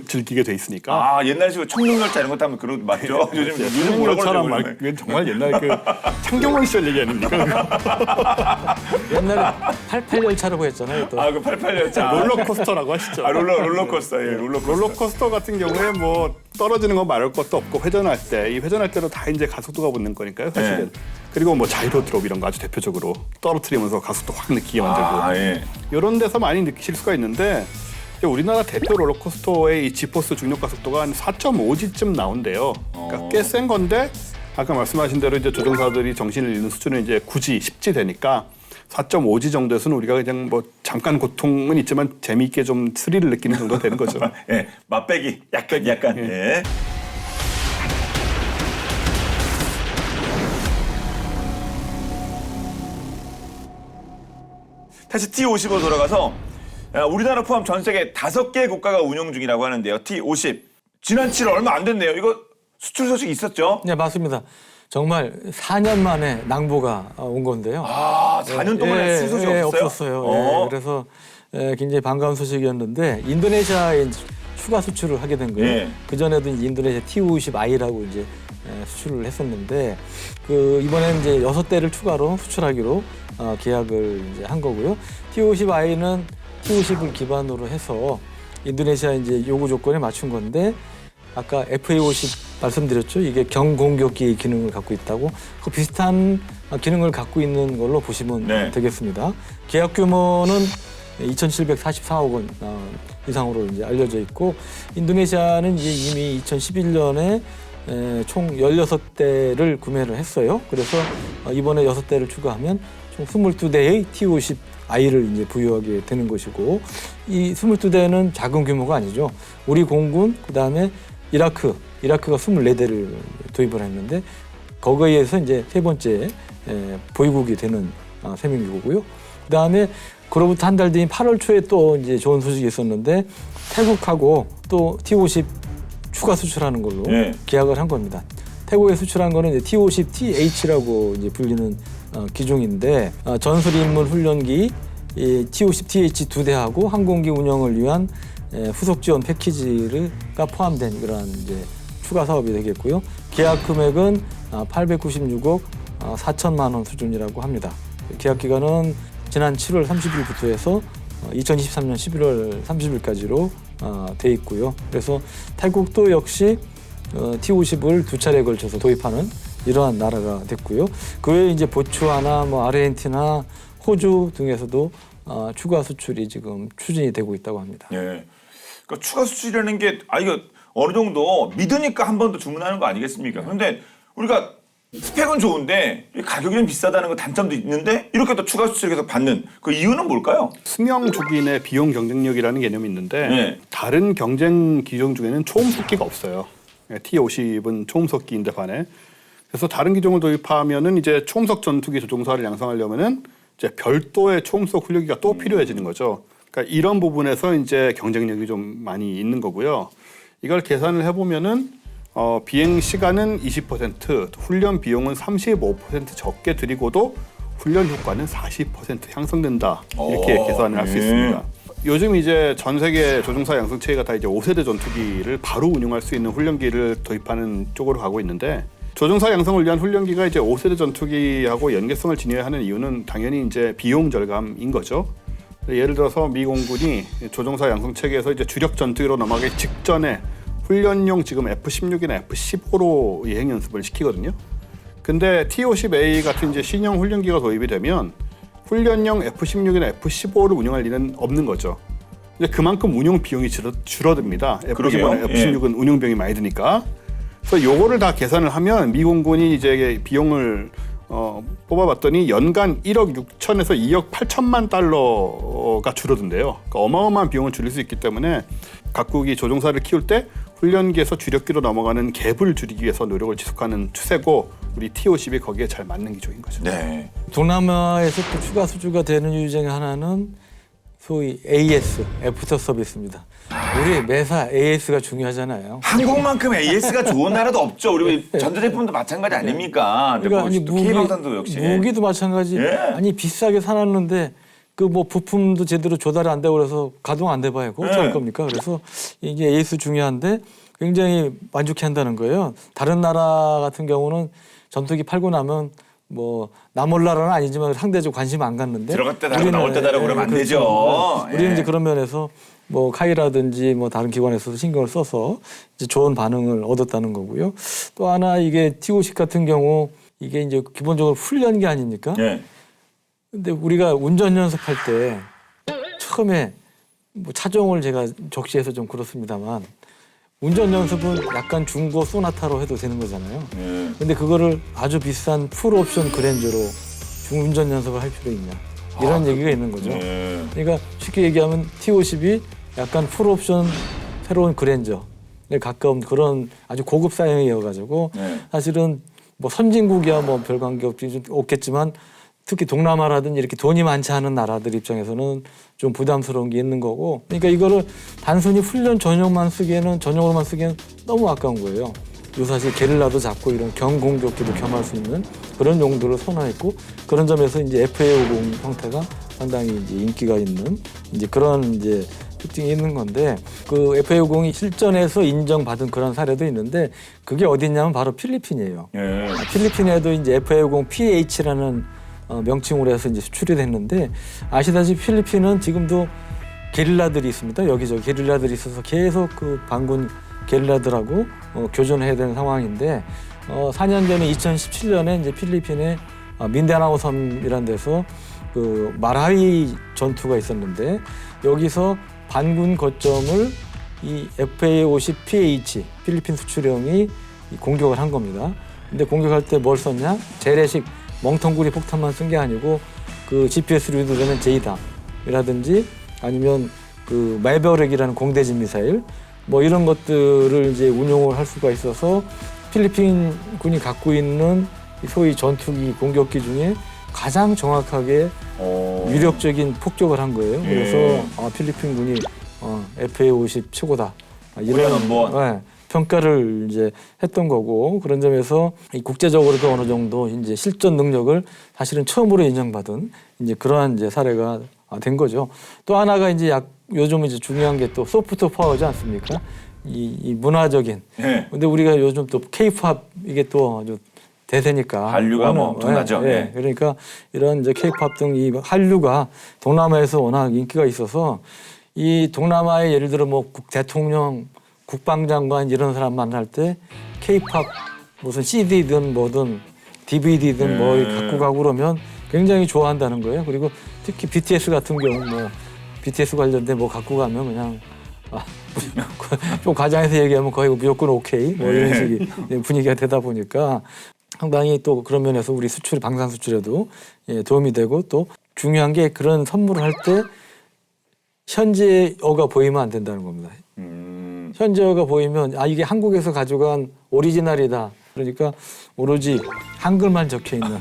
즐기게 돼 있으니까. 아, 옛날식으로 청룡열차 이런 거 타면 그런 거 맞죠? 요즘 뭐라고 사람 그러죠? 말 그건 정말 옛날 그 창경원 시절 얘기 아닙니까? 옛날에 88 열차라고 했잖아요. 또. 아, 그 88열차. 롤러코스터라고 하시죠. 아, 롤러코스터. 예, 롤러코스터. 롤러코스터 같은 경우에 뭐 떨어지는 거 말할 것도 없고 회전할 때도 다 이제 가속도가 붙는 거니까요, 사실은. 네. 그리고 뭐 자이로 드롭 이런 거 아주 대표적으로 떨어뜨리면서 가속도 확 느끼게 만들고 아, 예. 이런 데서 많이 느끼실 수가 있는데 우리나라 대표 롤러코스터의 이 지포스 중력 가속도가 한 4.5G쯤 나온대요. 그러니까 꽤 센 건데 아까 말씀하신 대로 이제 조종사들이 정신을 잃는 수준은 이제 9지, 10지 되니까 4.5지 정도에서는 우리가 그냥 뭐 잠깐 고통은 있지만 재미있게 좀 스릴을 느끼는 정도 되는 거죠. 예, 맛배기 약간. 예. 다시 T-50으로 돌아가서 우리나라 포함 전 세계 5개 국가가 운용 중이라고 하는데요. T-50 지난 7월 얼마 안 됐네요. 이거 수출 소식 있었죠? 네, 맞습니다. 정말 4년 만에 낭보가 온 건데요. 아, 4년 동안에 수출 소식이 없었어요? 없었어요. 예, 그래서 굉장히 반가운 소식이었는데 인도네시아에 추가 수출을 하게 된 거예요. 예. 그 전에도 인도네시아 T-50I라고 이제 수출을 했었는데 이번에는 이제 6대를 추가로 수출하기로 계약을 이제 한 거고요. T-50I는 T-50을 기반으로 해서 인도네시아 이제 요구 조건에 맞춘 건데 아까 FA-50 말씀드렸죠. 이게 경공격기 기능을 갖고 있다고 그 비슷한 기능을 갖고 있는 걸로 보시면 네. 되겠습니다. 계약 규모는 2,744억 원 이상으로 이제 알려져 있고 인도네시아는 이제 이미 2011년에 총 16대를 구매를 했어요. 그래서 이번에 6대를 추가하면 총 22대의 T-50I를 이제 부여하게 되는 것이고 이 22대는 작은 규모가 아니죠. 우리 공군 그다음에 이라크가 24대를 도입을 했는데 거기에 의해서 이제 세 번째 보유국이 되는 셈이고요. 그다음에 그로부터 한 달 뒤인 8월 초에 또 이제 좋은 소식이 있었는데 태국하고 또 T-50 추가 수출하는 걸로 네. 계약을 한 겁니다. 태국에 수출한 거는 이제 T-50TH라고 이제 불리는 기종인데 전술 임무 훈련기 T-50TH 2대하고 항공기 운영을 위한 후속 지원 패키지가 포함된 그런 이제 추가 사업이 되겠고요. 계약 금액은 896억 4천만 원 수준이라고 합니다. 계약 기간은 지난 7월 30일부터 해서 2023년 11월 30일까지로 돼 있고요. 그래서 태국도 역시 T-50을 2차례에 걸쳐서 도입하는 이러한 나라가 됐고요. 그 외에 이제 보츠와나, 아르헨티나, 호주 등에서도 추가 수출이 지금 추진이 되고 있다고 합니다. 예. 그러니까 추가 수출이라는 게 이거 어느 정도 믿으니까 한 번 더 주문하는 거 아니겠습니까? 그런데 우리가 스펙은 좋은데 가격이 좀 비싸다는 거 단점도 있는데 이렇게 또 추가 수출을 계속 받는 그 이유는 뭘까요? 수명 주기 내 비용 경쟁력이라는 개념이 있는데 네. 다른 경쟁 기종 중에는 초음속기가 없어요. T-50은 초음속기인데 반해. 그래서 다른 기종을 도입하면은 이제 초음속 전투기 조종사를 양성하려면은 이제 별도의 초음속 훈련기가 또 필요해지는 거죠. 그러니까 이런 부분에서 이제 경쟁력이 좀 많이 있는 거고요. 이걸 계산을 해보면은 비행 시간은 20%, 훈련 비용은 35% 적게 들이고도 훈련 효과는 40% 향상된다. 이렇게 계산을 할 수 있습니다. 요즘 이제 전 세계 조종사 양성 체계가 다 이제 5세대 전투기를 바로 운용할 수 있는 훈련기를 도입하는 쪽으로 가고 있는데 조종사 양성을 위한 훈련기가 이제 5세대 전투기하고 연계성을 지녀야 하는 이유는 당연히 이제 비용 절감인 거죠. 예를 들어서 미 공군이 조종사 양성 체계에서 이제 주력 전투기로 넘어가기 직전에 훈련용 지금 F-16이나 F-15로 예행 연습을 시키거든요. 근데 T-50A 같은 이제 신형 훈련기가 도입이 되면 훈련용 F-16이나 F-15를 운영할 일은 없는 거죠. 이제 그만큼 운용 비용이 줄어듭니다. F-15나 F-16은 운용 비용이 많이 드니까. 그래서 요거를 다 계산을 하면 미 공군이 이제 비용을 뽑아봤더니 연간 1억 6천에서 2억 8천만 달러가 줄어든대요. 그러니까 어마어마한 비용을 줄일 수 있기 때문에 각국이 조종사를 키울 때 훈련기에서 주력기로 넘어가는 갭을 줄이기 위해서 노력을 지속하는 추세고 우리 T-50이 거기에 잘 맞는 기종인 거죠. 네. 동남아에서 또 추가 수주가 되는 이유 중에 하나는 소위 AS, 애프터 서비스입니다. 우리 매사 AS가 중요하잖아요. 한국만큼 AS가 좋은 나라도 없죠. 우리 전자제품도 마찬가지 아닙니까? 그러니까 아니, K방산도 역시. 무기도 마찬가지. 예. 아니 비싸게 사놨는데 그 뭐 부품도 제대로 조달이 안 되고 그래서 가동 안 돼 봐요. 그거 어떡할 겁니까? 그래서 이게 AS 중요한데 굉장히 만족해한다는 거예요. 다른 나라 같은 경우는 전투기 팔고 나면 뭐 나몰라라는 아니지만 상대적 관심 안 갖는데 들어갈 때 다르고 나올 때 다르고 그러면 안 되죠. 우리는 이제 그런 면에서 뭐 카이라든지 뭐 다른 기관에서도 신경을 써서 이제 좋은 반응을 얻었다는 거고요. 또 하나 이게 T-50 같은 경우 이게 이제 기본적으로 훈련기 아닙니까? 예. 근데 우리가 운전 연습할 때 처음에 뭐 차종을 제가 적시해서 좀 그렇습니다만 운전 연습은 약간 중고 소나타로 해도 되는 거잖아요. 예. 근데 그거를 아주 비싼 풀옵션 그랜저로 운전 연습을 할 필요 있냐. 이런 얘기가 있는 거죠. 예. 그러니까 쉽게 얘기하면 T50이 약간 풀옵션 새로운 그랜저에 가까운 그런 아주 고급 사양이어가지고 네. 사실은 뭐 선진국이야 뭐 별 관계 없겠지만 특히 동남아라든지 이렇게 돈이 많지 않은 나라들 입장에서는 좀 부담스러운 게 있는 거고 그러니까 이거를 단순히 훈련 전용으로만 쓰기에는 너무 아까운 거예요. 유사시 게릴라도 잡고 이런 경공격기도 겸할 수 있는 그런 용도를 선호했고 그런 점에서 이제 FA50 형태가 상당히 이제 인기가 있는 이제 그런 이제 특징이 있는 건데 그 FA50이 실전에서 인정받은 그런 사례도 있는데 그게 어디냐면 바로 필리핀이에요. 예. 필리핀에도 이제 FA50 PH라는 명칭으로 해서 이제 수출이 됐는데 아시다시피 필리핀은 지금도 게릴라들이 있습니다. 여기저기 게릴라들이 있어서 계속 그 반군 게릴라들하고 교전해야 되는 상황인데 4년 전에 2017년에 이제 필리핀의 민다나오 섬이라는 데서 그 마라위 전투가 있었는데 여기서 반군 거점을 이 FA-50PH 필리핀 수출형이 공격을 한 겁니다. 근데 공격할 때 뭘 썼냐? 재래식 멍텅구리 폭탄만 쓴 게 아니고 그 GPS로 유도되는 제이담이라든지 아니면 그 말벼렉이라는 공대지 미사일 뭐 이런 것들을 이제 운용을 할 수가 있어서 필리핀 군이 갖고 있는 소위 전투기 공격기 중에 가장 정확하게 위력적인 폭격을 한 거예요. 그래서 필리핀 군이 FA-50 최고다 이런 평가를 이제 했던 거고 그런 점에서 이 국제적으로도 어느 정도 이제 실전 능력을 사실은 처음으로 인정받은 이제 그러한 이제 사례가 된 거죠. 또 하나가 이제 요즘 이제 중요한 게 또 소프트 파워지 않습니까? 이 문화적인. 예. 근데 우리가 요즘 또 K-팝 이게 또 아주 대세니까. 한류가 뭐 엄청나죠. 예. 그러니까 이런 이제 K-팝 등 이 한류가 동남아에서 워낙 인기가 있어서 이 동남아의 예를 들어 뭐 대통령, 국방장관 이런 사람 만날 때 K-팝 무슨 CD든 뭐든 DVD든 뭐 갖고 가고 그러면 굉장히 좋아한다는 거예요. 그리고 특히 BTS 같은 경우 뭐 BTS 관련된 뭐 갖고 가면 그냥 좀 과장해서 얘기하면 거의 무조건 오케이 뭐 이런 식의 분위기가 되다 보니까 상당히 또 그런 면에서 우리 수출 방산 수출에도 도움이 되고 또 중요한 게 그런 선물을 할 때 현지어가 보이면 안 된다는 겁니다. 현지어가 보이면 이게 한국에서 가져간 오리지널이다. 그러니까 오로지 한글만 적혀 있는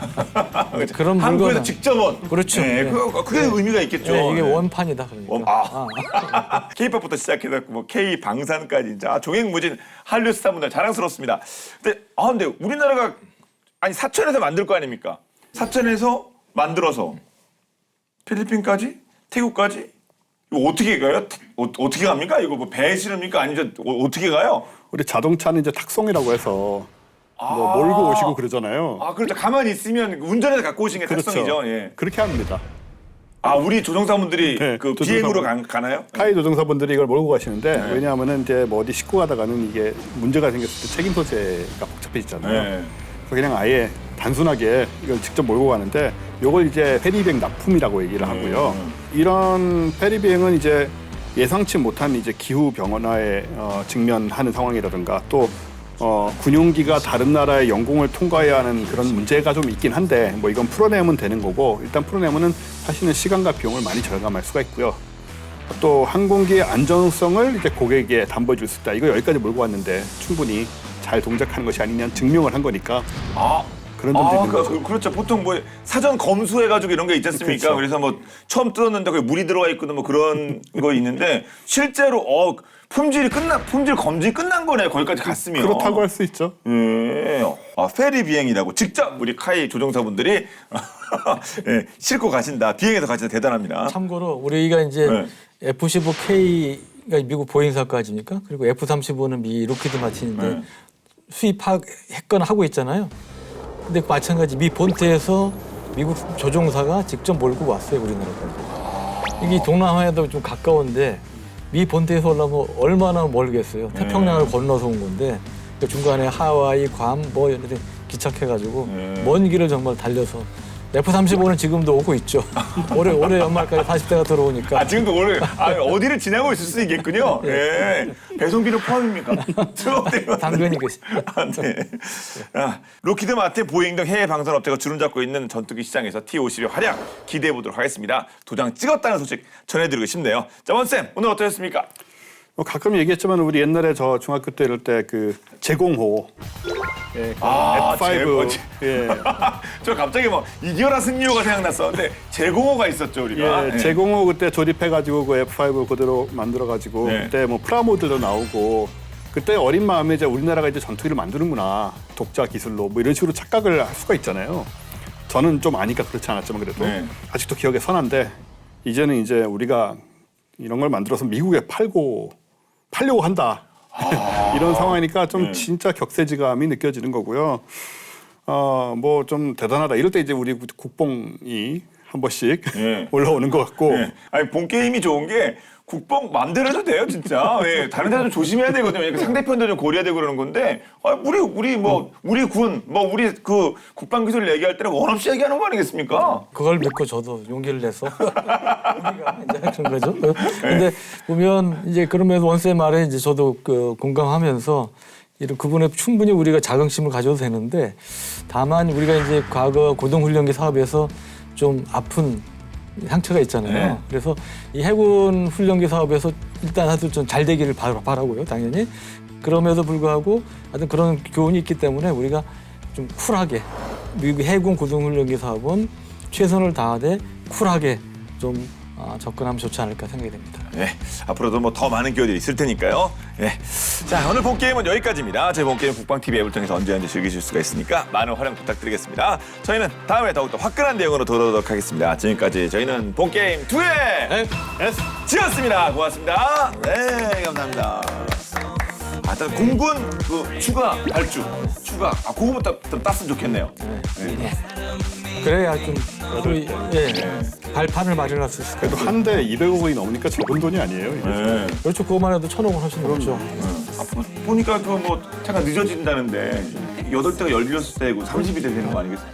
그런 물건. 한국에서 직접 원. 그렇죠. 네, 네. 그게 의미가 있겠죠. 네, 이게 네. 원판이다. 그러니까. K-팝부터 시작해서 뭐 K 방산까지 진짜 종횡무진 한류 스타분들 자랑스럽습니다. 근데 우리나라가 사천에서 만들 거 아닙니까? 사천에서 만들어서 필리핀까지 태국까지 이거 어떻게 가요? 어떻게 갑니까? 이거 뭐 배에 실습니까? 아니면 어떻게 가요? 우리 자동차는 이제 탁송이라고 해서 뭐 몰고 오시고 그러잖아요. 그렇죠. 가만히 있으면 운전해서 갖고 오신 게 그렇죠. 탁송이죠. 예. 그렇게 합니다. 우리 조종사분들이 네, 그 조종사분. 비행으로 가나요? 카이 조종사분들이 이걸 몰고 가시는데 왜냐하면은 이제 뭐 어디 싣고 가다가는 이게 문제가 생겼을 때 책임 소재가 복잡해지잖아요. 네. 그래서 그냥 아예 단순하게 이걸 직접 몰고 가는데 이걸 이제 페리비행 납품이라고 얘기를 하고요. 이런 페리비행은 이제 예상치 못한 이제 기후 변화에 직면하는 상황이라든가 또 군용기가 다른 나라의 영공을 통과해야 하는 그런 문제가 좀 있긴 한데 뭐 이건 풀어내면 되는 거고 일단 풀어내면은 사실은 시간과 비용을 많이 절감할 수가 있고요. 또 항공기의 안전성을 이제 고객에게 담보해 줄 수 있다. 이거 여기까지 몰고 왔는데 충분히 잘 동작하는 것이 아니냐 증명을 한 거니까 그런 점도 있는 거죠. 그렇죠. 보통 뭐 사전 검수해가지고 이런 게 있지 않습니까? 그렇죠. 그래서 뭐 처음 뜯었는데 거기 물이 들어가 있거든 뭐 그런 거 있는데 실제로 품질 검증이 끝난 거네. 거기까지 갔으면. 그렇다고 할 수 있죠. 페리 비행이라고 직접 우리 카이 조종사분들이 싣고 가신다. 비행해서 가신다. 대단합니다. 참고로 우리가 이제 F-15K가 미국 보잉사까지니까 그리고 F-35는 미 로키드 마틴인데 수입했거나 하고 있잖아요. 근데 마찬가지 미 본토에서 미국 조종사가 직접 몰고 왔어요. 우리나라까지. 이게 동남아에도 좀 가까운데 미 본토에서 올라면 얼마나 멀겠어요. 태평양을 건너서 온 건데 중간에 하와이, 괌 뭐 이런 데 기착해가지고 먼 길을 정말 달려서 F-35는 지금도 오고 있죠. 올해 연말까지 40대가 들어오니까. 아, 지금도 오늘 어디를 지나고 있을 수 있겠군요. 예. 배송비는 포함입니까? 트럭대가. 당근이 계시. 아, 네. 아, 로키드 마틴, 보잉 등 해외 방산 업체가 주름 잡고 있는 전투기 시장에서 T-50의 활약 기대해 보도록 하겠습니다. 도장 찍었다는 소식 전해드리고 싶네요. 자, 원쌤 오늘 어떠셨습니까? 가끔 얘기했지만 우리 옛날에 저 중학교 때 이럴 때 그 제공호, 예, F5, 예, 저 갑자기 뭐 이겨라 승리호가 생각났었는데 제공호가 있었죠 우리가. 예, 제공호 그때 조립해가지고 그 F5 그대로 만들어가지고 네. 그때 뭐 프라모델도 나오고 그때 어린 마음에 이제 우리나라가 이제 전투기를 만드는구나 독자 기술로 뭐 이런 식으로 착각을 할 수가 있잖아요. 저는 좀 아니까 그렇지 않았지만 그래도 네. 아직도 기억에 선한데 이제는 이제 우리가 이런 걸 만들어서 미국에 팔려고 한다. 이런 상황이니까 좀 진짜 격세지감이 느껴지는 거고요. 뭐 좀 대단하다. 이럴 때 이제 우리 국뽕이 한 번씩 네. 올라오는 것 같고. 네. 아니 본 게임이 좋은 게 국뽕 만들어도 돼요 진짜. 예, 다른 데도 좀 조심해야 되거든요. 그러니까 상대편도 좀 고려해야 되고 그러는 건데 우리 군 우리 그 국방 기술 얘기할 때는 원 없이 얘기하는 거 아니겠습니까? 그걸 믿고 저도 용기를 내서 우리가 이제 그런 거죠. 근데 보면 이제 그러면서 원쌤 말에 이제 저도 그 공감하면서 이런 부분에 충분히 우리가 자긍심을 가져도 되는데 다만 우리가 이제 과거 고등훈련기 사업에서 좀 아픈 상처가 있잖아요. 네. 그래서 이 해군 훈련기 사업에서 일단 하여튼 좀 잘 되기를 바라고요, 당연히. 그럼에도 불구하고 하여튼 그런 교훈이 있기 때문에 우리가 좀 쿨하게 미국 해군 고등훈련기 사업은 최선을 다하되 쿨하게 좀 접근하면 좋지 않을까 생각이 됩니다. 네, 앞으로도 뭐 더 많은 기회들이 있을 테니까요. 네. 자, 오늘 본 게임은 여기까지입니다. 저희 본 게임 국방TV 앱을 통해서 언제든지 즐기실 수가 있으니까 많은 활용 부탁드리겠습니다. 저희는 다음에 더욱더 화끈한 내용으로 돌아오도록 하겠습니다. 지금까지 저희는 본 게임 2의 지였습니다. 고맙습니다. 네, 감사합니다. 일단 공군 그 추가 발주 그거부터 좀 땄으면 좋겠네요. 네. 그래야 좀 발판을 마련할 수 있을 그래도 거예요. 한 대 200억 원이 넘으니까 적은 돈이 아니에요. 이게. 네. 그렇죠. 그것만 해도 1,000억 원 훨씬 넘죠. 보니까 그 뭐 잠깐 늦어진다는데 8대가 열렸을 때고 30이 되는 거 아니겠어요?